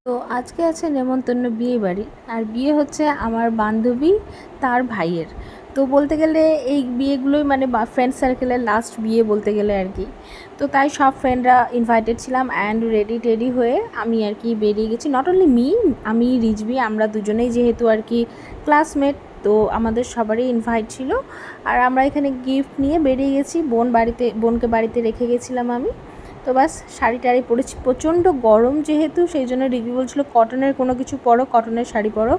তো আজকে আছে নেমন্তন্ন বিয়ে বাড়ি, আর বিয়ে হচ্ছে আমার বান্ধবী তার ভাইয়ের। তো বলতে গেলে এই বিয়েগুলোই মানে ফ্রেন্ড সার্কেলের লাস্ট বিয়ে বলতে গেলে আর কি। তো তাই সব ফ্রেন্ডরা ইনভাইটেড ছিলাম অ্যান্ড রেডি টেডি হয়ে আমি আর কি বেরিয়ে গেছি। নট অনলি মি, আমি রিজবি, আমরা দুজনেই যেহেতু আর কি ক্লাসমেট, তো আমাদের সবারই ইনভাইট ছিল। আর আমরা এখানে গিফট নিয়ে বেরিয়ে গেছি। বোনকে বাড়িতে রেখে গেছিলাম আমি। তো বাস শাড়ি টাড়ি পরেছি, প্রচণ্ড গরম যেহেতু, সেই জন্য রিভি বলছিল কটনের কোনো কিছু পরো, কটনের শাড়ি পরো।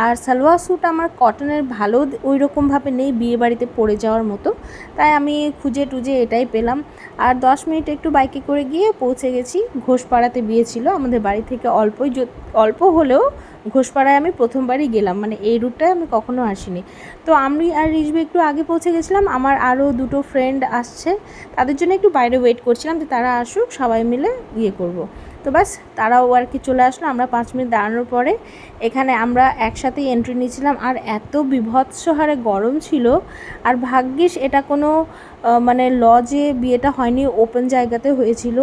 আর সালোয়ার স্যুট আমার কটনের ভালো ওই রকমভাবে নেই বিয়ে বাড়িতে পরে যাওয়ার মতো, তাই আমি খুঁজে টুজে এটাই পেলাম। আর 10 মিনিট একটু বাইকে করে গিয়ে পৌঁছে গেছি। ঘোষপাড়াতে বিয়ে ছিল আমাদের বাড়ি থেকে অল্প হলেও ঘোষপাড়ায় আমি প্রথমবারই গেলাম, মানে এই রুটটায় আমি কখনো আসিনি। তো আমি আর রিজবি একটু আগে পৌঁছে গেছিলাম, আমার আরও দুটো ফ্রেন্ড আসছে, তাদের জন্য একটু বাইরে ওয়েট করছিলাম যে তারা আসুক সবাই মিলে ইয়ে করব। তো ব্যাস তারাও আর কি চলে আসলো। আমরা 5 মিনিট দাঁড়ানোর পরে এখানে আমরা একসাথেই এন্ট্রি নিয়েছিলাম। আর এত বীভৎস হারে গরম ছিল, আর ভাগ্যিস এটা কোনো মানে লজে বিয়েটা হয়নি, ওপেন জায়গাতে হয়েছিল।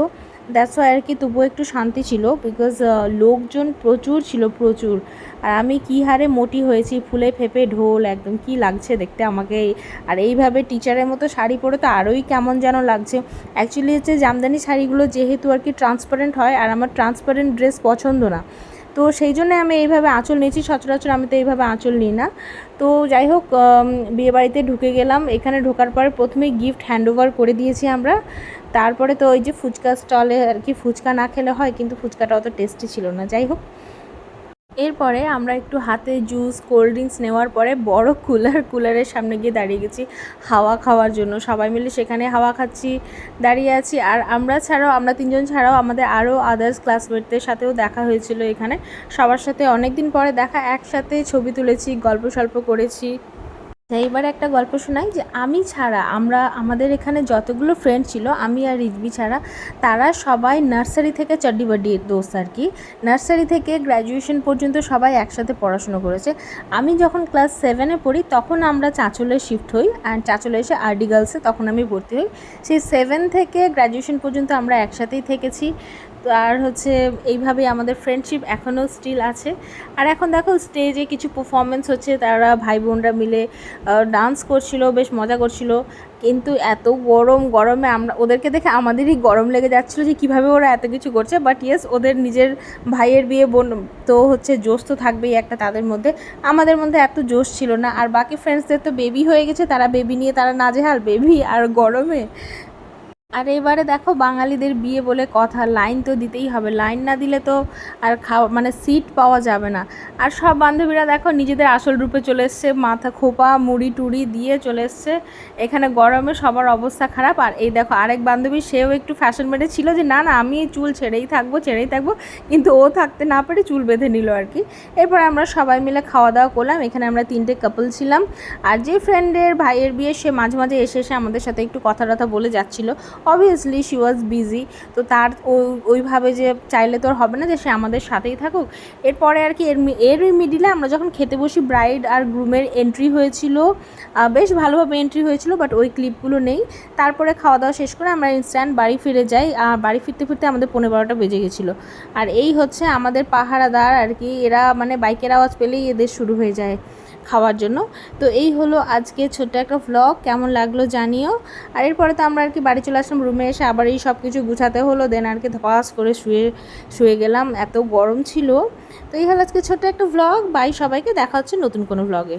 দ্যাটস ওয়াই আর কি তবুও একটু শান্তি ছিল, বিকজ লোকজন প্রচুর ছিল, প্রচুর। আর আমি কী হারে মোটি হয়েছি, ফুলে ফেপে ঢোল, একদম কি লাগছে দেখতে আমাকে। আর এইভাবে টিচারের মতো শাড়ি পরে তো আরোই কেমন যেন লাগছে। অ্যাকচুয়ালি হচ্ছে জামদানি শাড়িগুলো যেহেতু আর কি ট্রান্সপারেন্ট হয়, আর আমার ট্রান্সপারেন্ট ড্রেস পছন্দ না, তো সেই জন্য আমি এইভাবে আঁচল নিয়েছি। সচরাচর আমি তো এইভাবে আঁচল নিই না। তো যাই হোক, বিয়েবাড়িতে ঢুকে গেলাম। এখানে ঢোকার পরে প্রথমেই গিফট হ্যান্ডওভার করে দিয়েছি আমরা। তারপরে তো ওই যে ফুচকা স্টলে আর কি, ফুচকা না খেলে হয়, কিন্তু ফুচকাটা অত টেস্টি ছিল না। যাই হোক, এরপরে আমরা একটু হাতে জুস কোল্ড ড্রিঙ্কস নেওয়ার পরে বড় কুলারের সামনে গিয়ে দাঁড়িয়ে গেছি হাওয়া খাওয়ার জন্য। সবাই মিলে সেখানে হাওয়া খাচ্ছি, দাঁড়িয়ে আছি। আর আমরা 3জন ছাড়াও আমাদের আরও আদার্স ক্লাসমেটদের সাথেও দেখা হয়েছিল এখানে। সবার সাথে অনেক দিন পরে দেখা, একসাথে ছবি তুলেছি, গল্প সল্প করেছি। এইবার একটা গল্প শোনাই যে আমি ছাড়া আমাদের এখানে যতগুলো ফ্রেন্ড ছিল, আমি আর রিজবি ছাড়া, তারা সবাই নার্সারি থেকে চড্ডিবাড্ডি দোস্ত আর কি। নার্সারি থেকে গ্র্যাজুয়েশন পর্যন্ত সবাই একসাথে পড়াশুনো করেছে। আমি যখন ক্লাস 7-এ পড়ি তখন আমরা চাঁচলে শিফট হই, অ্যান্ড চাঁচলে এসে আরডি গার্লসে তখন আমি ভর্তি হই। সেই 7 থেকে গ্র্যাজুয়েশন পর্যন্ত আমরা একসাথেই থেকেছি। তো আর হচ্ছে এইভাবেই আমাদের ফ্রেন্ডশিপ এখনও স্টিল আছে। আর এখন দেখো স্টেজে কিছু পারফরমেন্স হচ্ছে, তারা ভাই বোনরা মিলে ডান্স করছিল, বেশ মজা করছিল। কিন্তু এত গরমে আমরা ওদেরকে দেখে আমাদেরই গরম লেগে যাচ্ছিলো যে কীভাবে ওরা এত কিছু করছে। বাট ইয়েস, ওদের নিজের ভাইয়ের বিয়ে, বোন তো হচ্ছে জোশ তো থাকবেই একটা তাদের মধ্যে। আমাদের মধ্যে এত জোশ ছিল না। আর বাকি ফ্রেন্ডসদের তো বেবি হয়ে গেছে, তারা বেবি নিয়ে তারা নাজেহাল, বেবি আর গরমে। আর এবারে দেখো বাঙালিদের বিয়ে বলে কথা, লাইন তো দিতেই হবে, লাইন না দিলে তো আর মানে সিট পাওয়া যাবে না। আর সব বান্ধবীরা দেখো নিজেদের আসল রূপে চলে এসছে, মাথা খোপা মুড়ি টুড়ি দিয়ে চলে এসছে। এখানে গরমে সবার অবস্থা খারাপ। আর এই দেখো আরেক বান্ধবী, সেও একটু ফ্যাশন মেরে ছিল যে না না আমি চুল ছেড়েই থাকবো, কিন্তু ও থাকতে না পেরে চুল বেঁধে নিল আর কি। এরপর আমরা সবাই মিলে খাওয়া দাওয়া করলাম। এখানে আমরা 3টে কাপল ছিলাম। আর যে ফ্রেন্ডের ভাইয়ের বিয়ে, সে মাঝে মাঝে এসে আমাদের সাথে একটু কথা টথা বলে যাচ্ছিলো। অবভিয়াসলি শি ওয়াজ বিজি, তো তার ওইভাবে যে চাইলে তো আর হবে না যে সে আমাদের সাথেই থাকুক। এরপরে আর কি এর মিডিলে আমরা যখন খেতে বসি, ব্রাইড আর গ্রুমের এন্ট্রি হয়েছিল, বেশ ভালোভাবে এন্ট্রি হয়েছিল, বাট ওই ক্লিপগুলো নেই। তারপরে খাওয়া দাওয়া শেষ করে আমরা ইনস্ট্যান্ট বাড়ি ফিরে যাই। বাড়ি ফিরতে ফিরতে আমাদের 11:30 বেজে গেছিলো। আর এই হচ্ছে আমাদের পাহারাদার আর কি, এরা মানে বাইকের আওয়াজ পেলেই এদের শুরু হয়ে যায় খাওয়ার জন্য। তো এই হলো আজকে ছোট্ট একটা ভ্লগ, কেমন লাগলো জানিও। আর এরপরে তো আমরা আর কি বাড়ি চলে আসলাম, রুমে এসে আবার এই সব কিছু গুছাতে হলো, দেন আর কি ধপাস করে শুয়ে গেলাম, এত গরম ছিল। তো এই হলো আজকে ছোট্ট একটা ভ্লগ। বাই সবাইকে, দেখা হচ্ছে নতুন কোনো ভ্লগে।